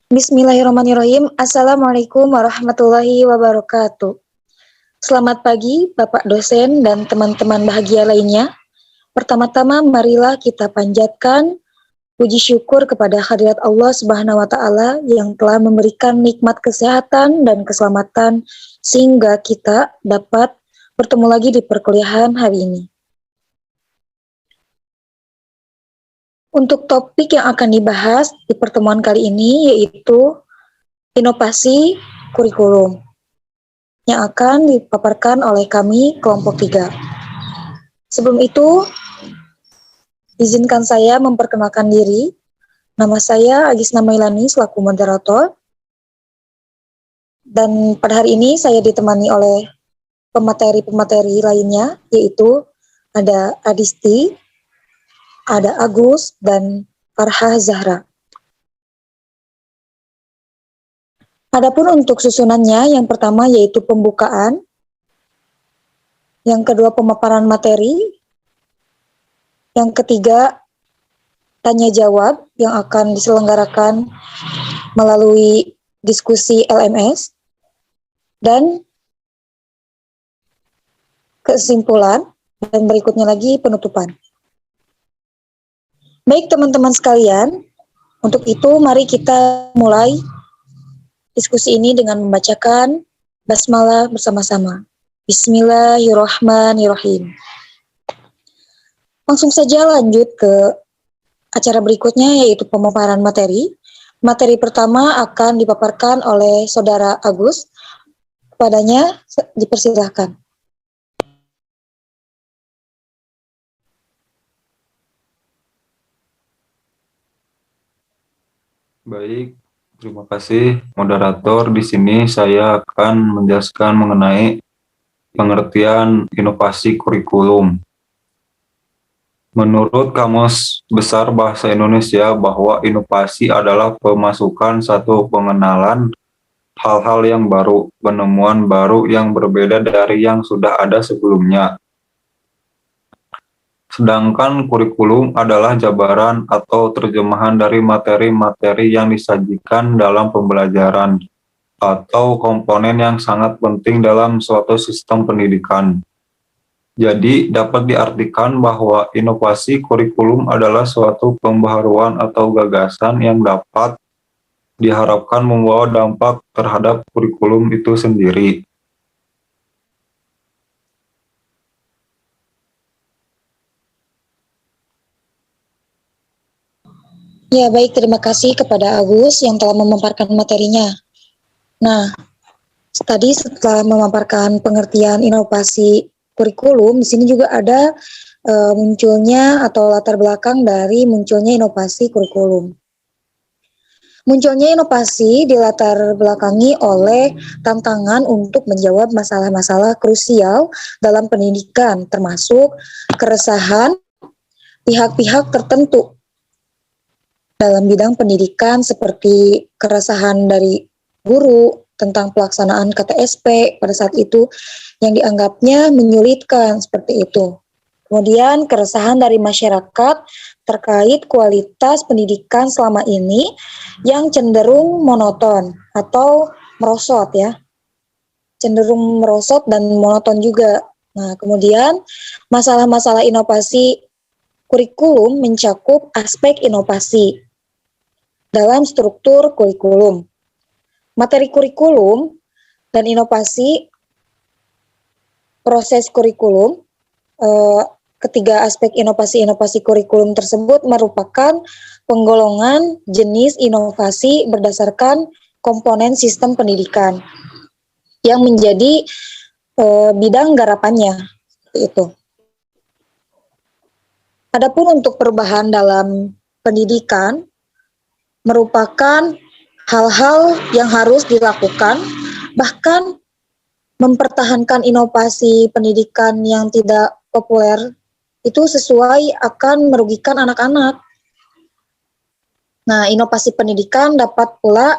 Bismillahirrahmanirrahim. Assalamualaikum warahmatullahi wabarakatuh. Selamat pagi, Bapak dosen dan teman-teman bahagia lainnya. Pertama-tama, marilah kita panjatkan puji syukur kepada hadirat Allah Subhanahu wa Ta'ala yang telah memberikan nikmat kesehatan dan keselamatan sehingga kita dapat bertemu lagi di perkuliahan hari ini. Untuk topik yang akan dibahas di pertemuan kali ini yaitu inovasi kurikulum yang akan dipaparkan oleh kami kelompok 3. Sebelum itu, izinkan saya memperkenalkan diri. Nama saya Agisna Mailani selaku moderator. Dan pada hari ini saya ditemani oleh pemateri-pemateri lainnya, yaitu ada Adisti, ada Agus, dan Farha Zahra. Adapun untuk susunannya, yang pertama yaitu pembukaan, yang kedua pemaparan materi, yang ketiga tanya jawab yang akan diselenggarakan melalui diskusi LMS, dan kesimpulan, dan berikutnya lagi penutupan. Baik teman-teman sekalian, untuk itu mari kita mulai diskusi ini dengan membacakan basmalah bersama-sama. Bismillahirrahmanirrahim. Langsung saja lanjut ke acara berikutnya yaitu pemaparan materi. Materi pertama akan dipaparkan oleh Saudara Agus. Kepadanya dipersilahkan. Baik, terima kasih moderator. Di sini saya akan menjelaskan mengenai pengertian inovasi kurikulum. Menurut Kamus Besar Bahasa Indonesia bahwa inovasi adalah pemasukan satu pengenalan hal-hal yang baru, penemuan baru yang berbeda dari yang sudah ada sebelumnya. Sedangkan kurikulum adalah jabaran atau terjemahan dari materi-materi yang disajikan dalam pembelajaran atau komponen yang sangat penting dalam suatu sistem pendidikan. Jadi, dapat diartikan bahwa inovasi kurikulum adalah suatu pembaharuan atau gagasan yang dapat diharapkan membawa dampak terhadap kurikulum itu sendiri. Ya, baik, terima kasih kepada Agus yang telah memaparkan materinya. Nah, tadi setelah memaparkan pengertian inovasi kurikulum, di sini juga ada munculnya atau latar belakang dari munculnya inovasi kurikulum. Munculnya inovasi dilatar belakangi oleh tantangan untuk menjawab masalah-masalah krusial dalam pendidikan, termasuk keresahan pihak-pihak tertentu dalam bidang pendidikan seperti keresahan dari guru tentang pelaksanaan KTSP pada saat itu yang dianggapnya menyulitkan seperti itu. Kemudian keresahan dari masyarakat terkait kualitas pendidikan selama ini yang cenderung monoton atau merosot ya. Cenderung merosot dan monoton juga. Nah, kemudian masalah-masalah inovasi kurikulum mencakup aspek inovasi dalam struktur kurikulum, materi kurikulum, dan inovasi proses kurikulum. Ketiga aspek inovasi-inovasi kurikulum tersebut merupakan penggolongan jenis inovasi berdasarkan komponen sistem pendidikan yang menjadi bidang garapannya. Itu. Adapun untuk perubahan dalam pendidikan merupakan hal-hal yang harus dilakukan, bahkan mempertahankan inovasi pendidikan yang tidak populer itu sesuai akan merugikan anak-anak. Nah, inovasi pendidikan dapat pula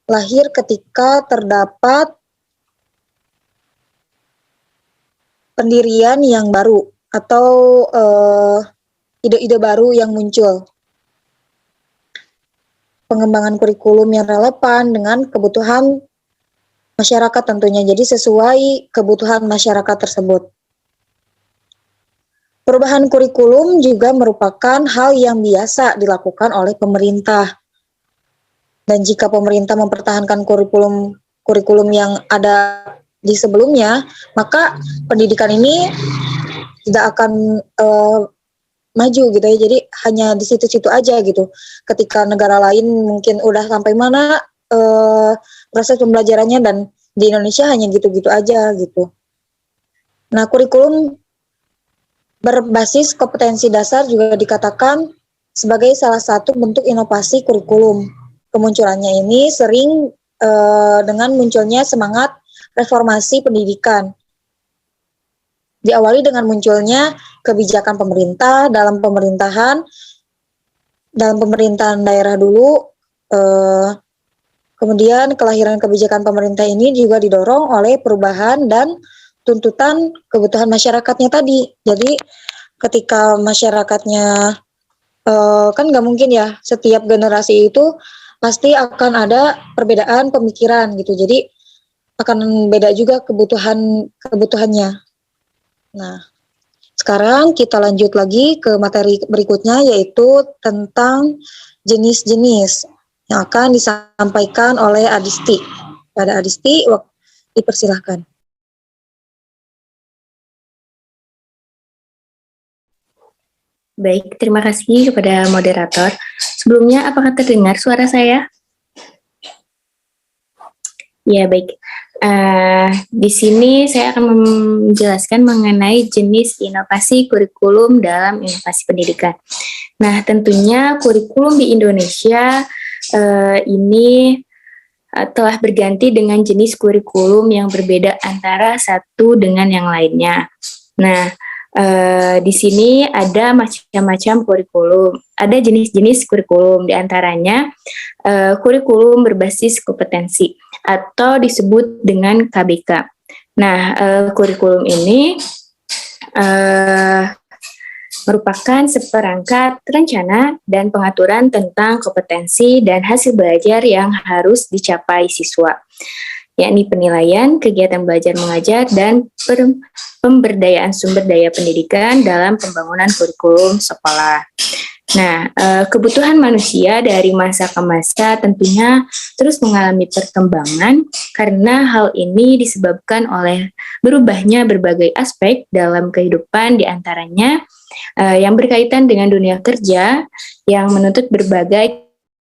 lahir ketika terdapat pendirian yang baru atau ide-ide baru yang muncul. pengembangan kurikulum yang relevan dengan kebutuhan masyarakat tentunya, jadi sesuai kebutuhan masyarakat tersebut. Perubahan kurikulum juga merupakan hal yang biasa dilakukan oleh pemerintah. Dan jika pemerintah mempertahankan kurikulum yang ada di sebelumnya, maka pendidikan ini tidak akan maju gitu ya. Jadi hanya di situ-situ aja gitu. Ketika negara lain mungkin udah sampai mana proses pembelajarannya, dan di Indonesia hanya gitu-gitu aja gitu. Nah, kurikulum berbasis kompetensi dasar juga dikatakan sebagai salah satu bentuk inovasi kurikulum. Kemunculannya ini sering dengan munculnya semangat reformasi pendidikan. Diawali dengan munculnya kebijakan pemerintah dalam pemerintahan daerah dulu. Kemudian kelahiran kebijakan pemerintah ini juga didorong oleh perubahan dan tuntutan kebutuhan masyarakatnya tadi. Jadi ketika masyarakatnya kan nggak mungkin ya, setiap generasi itu pasti akan ada perbedaan pemikiran gitu. Jadi akan beda juga kebutuhannya. Nah, sekarang kita lanjut lagi ke materi berikutnya, yaitu tentang jenis-jenis yang akan disampaikan oleh Adisti. Pada Adisti, dipersilahkan. Baik, terima kasih kepada moderator. Sebelumnya, apakah terdengar suara saya? Ya, baik. Di sini saya akan menjelaskan mengenai jenis inovasi kurikulum dalam inovasi pendidikan. Nah, tentunya kurikulum di Indonesia ini telah berganti dengan jenis kurikulum yang berbeda antara satu dengan yang lainnya. Nah, di sini ada macam-macam kurikulum, ada jenis-jenis kurikulum, diantaranya kurikulum berbasis kompetensi atau disebut dengan KBK. Nah, kurikulum ini merupakan seperangkat rencana dan pengaturan tentang kompetensi dan hasil belajar yang harus dicapai siswa, yakni penilaian, kegiatan belajar mengajar, dan pemberdayaan sumber daya pendidikan dalam pembangunan kurikulum sekolah. Nah, kebutuhan manusia dari masa ke masa tentunya terus mengalami perkembangan karena hal ini disebabkan oleh berubahnya berbagai aspek dalam kehidupan, diantaranya yang berkaitan dengan dunia kerja yang menuntut berbagai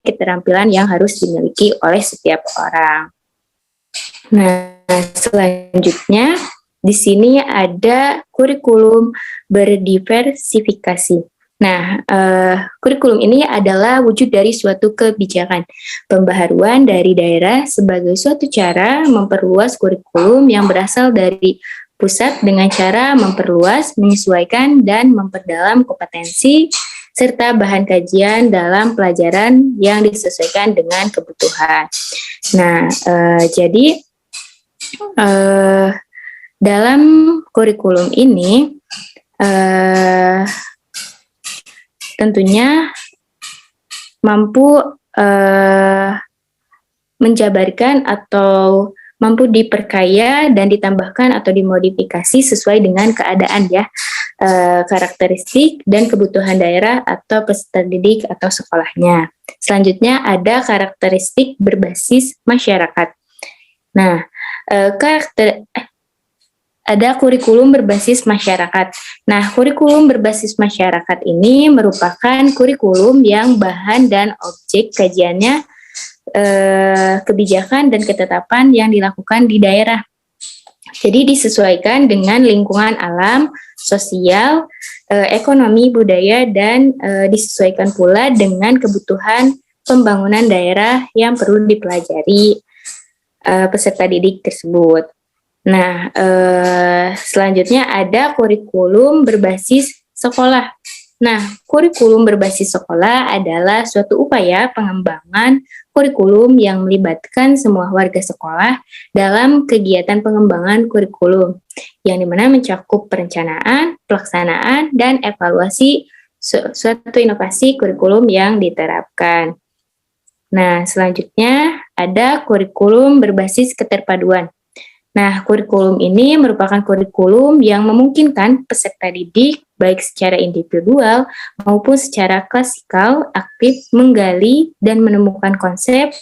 keterampilan yang harus dimiliki oleh setiap orang. Nah, selanjutnya di sini ada kurikulum berdiversifikasi. Nah, kurikulum ini adalah wujud dari suatu kebijakan pembaharuan dari daerah sebagai suatu cara memperluas kurikulum yang berasal dari pusat dengan cara memperluas, menyesuaikan, dan memperdalam kompetensi serta bahan kajian dalam pelajaran yang disesuaikan dengan kebutuhan. Nah, jadi dalam kurikulum ini tentunya mampu menjabarkan atau mampu diperkaya dan ditambahkan atau dimodifikasi sesuai dengan keadaan ya, karakteristik dan kebutuhan daerah atau peserta didik atau sekolahnya. Selanjutnya ada karakteristik berbasis masyarakat. Nah, ada kurikulum berbasis masyarakat. Nah, kurikulum berbasis masyarakat ini merupakan kurikulum yang bahan dan objek kajiannya kebijakan dan ketetapan yang dilakukan di daerah. Jadi disesuaikan dengan lingkungan alam, sosial, ekonomi, budaya, dan disesuaikan pula dengan kebutuhan pembangunan daerah yang perlu dipelajari peserta didik tersebut. Nah, selanjutnya ada kurikulum berbasis sekolah. Nah, kurikulum berbasis sekolah adalah suatu upaya pengembangan kurikulum yang melibatkan semua warga sekolah dalam kegiatan pengembangan kurikulum, yang dimana mencakup perencanaan, pelaksanaan, dan evaluasi suatu inovasi kurikulum yang diterapkan. Nah, selanjutnya ada kurikulum berbasis keterpaduan. Nah, kurikulum ini merupakan kurikulum yang memungkinkan peserta didik, baik secara individual maupun secara klasikal, aktif menggali dan menemukan konsep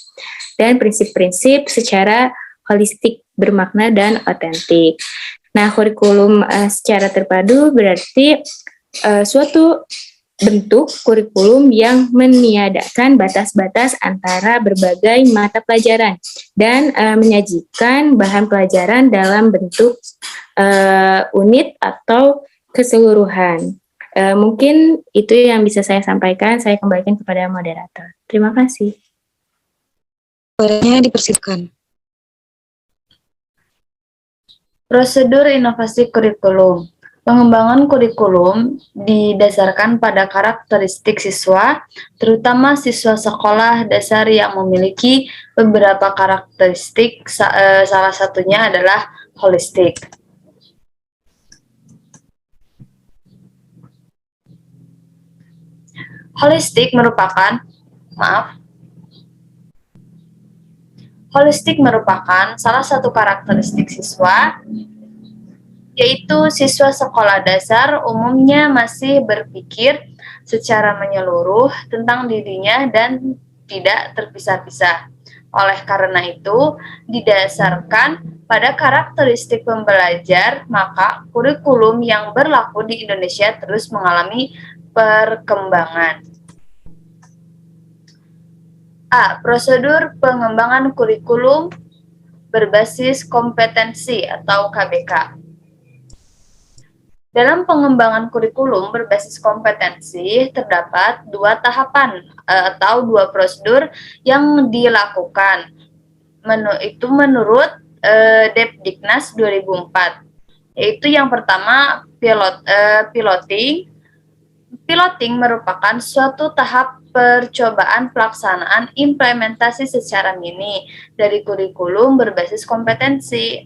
dan prinsip-prinsip secara holistik, bermakna, dan otentik. Nah, kurikulum secara terpadu berarti suatu bentuk kurikulum yang meniadakan batas-batas antara berbagai mata pelajaran dan menyajikan bahan pelajaran dalam bentuk unit atau keseluruhan. Mungkin itu yang bisa saya sampaikan. Saya kembalikan kepada moderator. Terima kasih. Suaranya dipersilakan. Prosedur inovasi kurikulum. Pengembangan kurikulum didasarkan pada karakteristik siswa, terutama siswa sekolah dasar yang memiliki beberapa karakteristik, salah satunya adalah holistik. Holistik merupakan salah satu karakteristik siswa, yaitu siswa sekolah dasar umumnya masih berpikir secara menyeluruh tentang dirinya dan tidak terpisah-pisah. Oleh karena itu, didasarkan pada karakteristik pembelajar, maka kurikulum yang berlaku di Indonesia terus mengalami perkembangan. A. Prosedur pengembangan kurikulum berbasis kompetensi atau KBK. Dalam pengembangan kurikulum berbasis kompetensi, terdapat dua tahapan atau dua prosedur yang dilakukan. Itu menurut Depdiknas 2004. Yaitu yang pertama, piloting. Piloting merupakan suatu tahap percobaan pelaksanaan implementasi secara mini dari kurikulum berbasis kompetensi.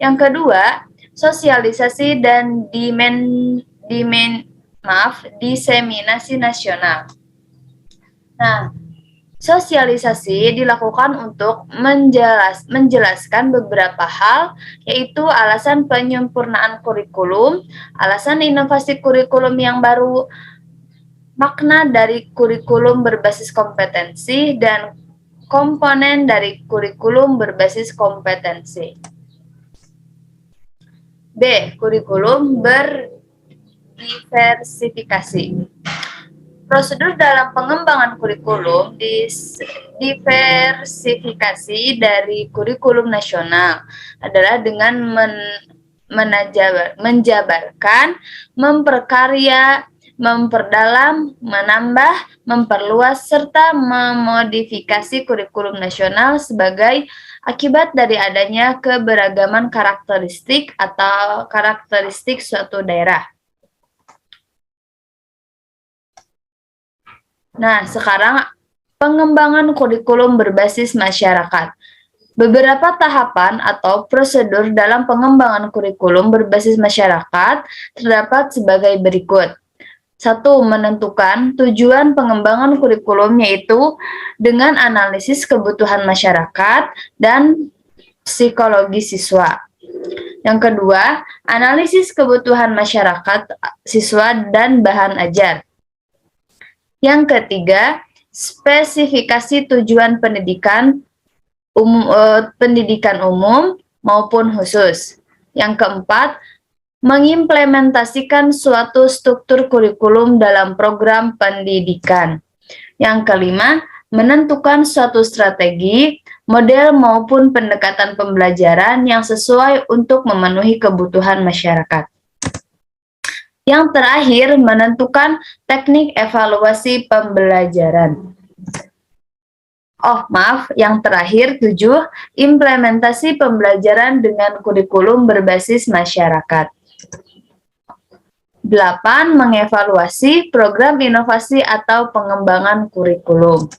Yang kedua, sosialisasi dan diseminasi nasional. Nah, sosialisasi dilakukan untuk menjelaskan beberapa hal, yaitu alasan penyempurnaan kurikulum, alasan inovasi kurikulum yang baru, makna dari kurikulum berbasis kompetensi, dan komponen dari kurikulum berbasis kompetensi. B. Kurikulum berdiversifikasi. Prosedur dalam pengembangan kurikulum diversifikasi dari kurikulum nasional adalah dengan menjabarkan, memperkarya, memperdalam, menambah, memperluas, serta memodifikasi kurikulum nasional sebagai akibat dari adanya keberagaman karakteristik atau karakteristik suatu daerah. Nah, sekarang pengembangan kurikulum berbasis masyarakat. Beberapa tahapan atau prosedur dalam pengembangan kurikulum berbasis masyarakat terdapat sebagai berikut. 1. Menentukan tujuan pengembangan kurikulum, yaitu dengan analisis kebutuhan masyarakat dan psikologi siswa. Yang kedua, analisis kebutuhan masyarakat, siswa, dan bahan ajar. Yang ketiga, spesifikasi tujuan pendidikan umum maupun khusus. Yang keempat, mengimplementasikan suatu struktur kurikulum dalam program pendidikan. Yang kelima, menentukan suatu strategi, model maupun pendekatan pembelajaran yang sesuai untuk memenuhi kebutuhan masyarakat. Yang terakhir, menentukan teknik evaluasi pembelajaran. Yang terakhir 7, implementasi pembelajaran dengan kurikulum berbasis masyarakat. 8. Mengevaluasi program inovasi atau pengembangan kurikulum.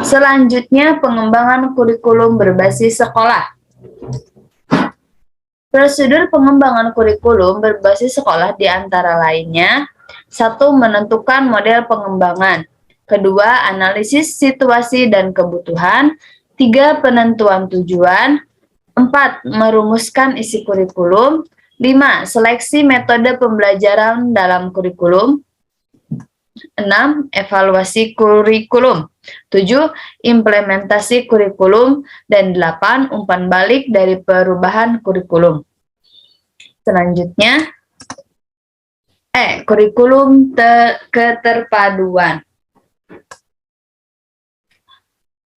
Selanjutnya, pengembangan kurikulum berbasis sekolah. Prosedur pengembangan kurikulum berbasis sekolah di antara lainnya: Satu, menentukan model pengembangan. Kedua, analisis situasi dan kebutuhan. Tiga, penentuan tujuan. Empat, merumuskan isi kurikulum. Lima, seleksi metode pembelajaran dalam kurikulum. 6. Evaluasi kurikulum. 7. Implementasi kurikulum. Dan 8. Umpan balik dari perubahan kurikulum. Selanjutnya, kurikulum keterpaduan.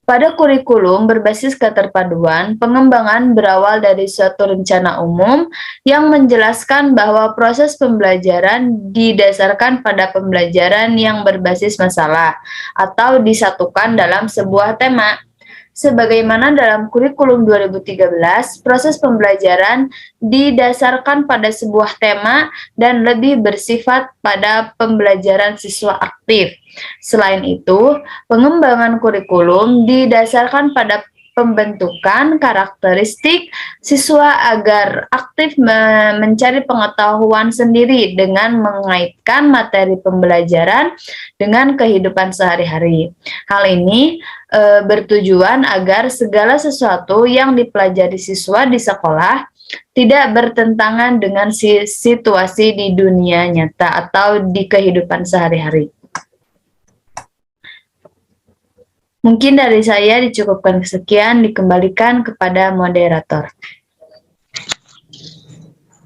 Pada kurikulum berbasis keterpaduan, pengembangan berawal dari suatu rencana umum yang menjelaskan bahwa proses pembelajaran didasarkan pada pembelajaran yang berbasis masalah atau disatukan dalam sebuah tema. Sebagaimana dalam kurikulum 2013, proses pembelajaran didasarkan pada sebuah tema dan lebih bersifat pada pembelajaran siswa aktif. Selain itu, pengembangan kurikulum didasarkan pada pembentukan karakteristik siswa agar aktif mencari pengetahuan sendiri dengan mengaitkan materi pembelajaran dengan kehidupan sehari-hari. Hal ini bertujuan agar segala sesuatu yang dipelajari siswa di sekolah tidak bertentangan dengan situasi di dunia nyata atau di kehidupan sehari-hari. Mungkin dari saya dicukupkan sekian, dikembalikan kepada moderator.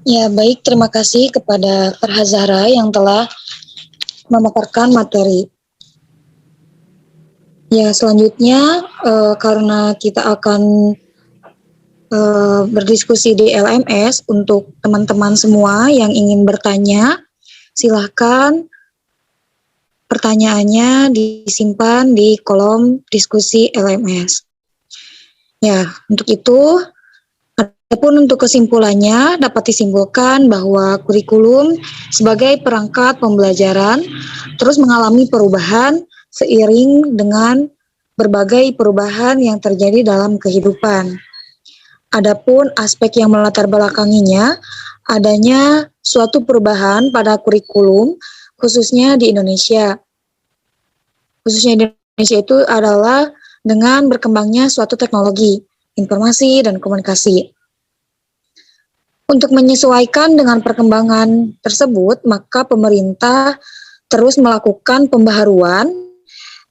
Ya, baik, terima kasih kepada Farhazahra yang telah memaparkan materi. Ya, selanjutnya karena kita akan berdiskusi di LMS, untuk teman-teman semua yang ingin bertanya, silahkan pertanyaannya disimpan di kolom diskusi LMS. Ya, untuk itu, adapun untuk kesimpulannya dapat disimpulkan bahwa kurikulum sebagai perangkat pembelajaran terus mengalami perubahan seiring dengan berbagai perubahan yang terjadi dalam kehidupan. Adapun aspek yang melatar belakanginya, adanya suatu perubahan pada kurikulum, khususnya di Indonesia. Khususnya di Indonesia itu adalah dengan berkembangnya suatu teknologi, informasi, dan komunikasi. Untuk menyesuaikan dengan perkembangan tersebut, maka pemerintah terus melakukan pembaharuan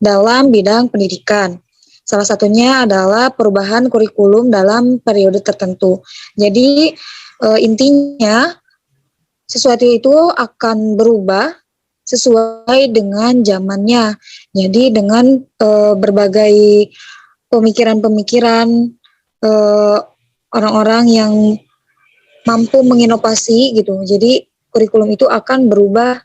dalam bidang pendidikan. Salah satunya adalah perubahan kurikulum dalam periode tertentu. Jadi intinya sesuatu itu akan berubah sesuai dengan zamannya. Jadi dengan berbagai pemikiran-pemikiran orang-orang yang mampu menginovasi gitu. Jadi kurikulum itu akan berubah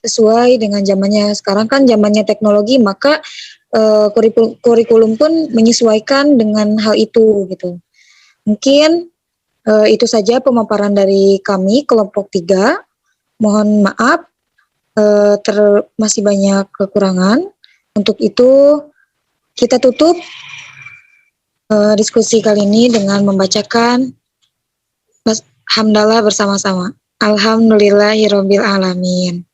sesuai dengan zamannya. Sekarang kan zamannya teknologi, maka kurikulum pun menyesuaikan dengan hal itu gitu. Mungkin itu saja pemaparan dari kami kelompok 3. Mohon maaf masih banyak kekurangan. Untuk itu kita tutup diskusi kali ini dengan membacakan hamdalah bersama-sama. Alhamdulillahirabbil alamin.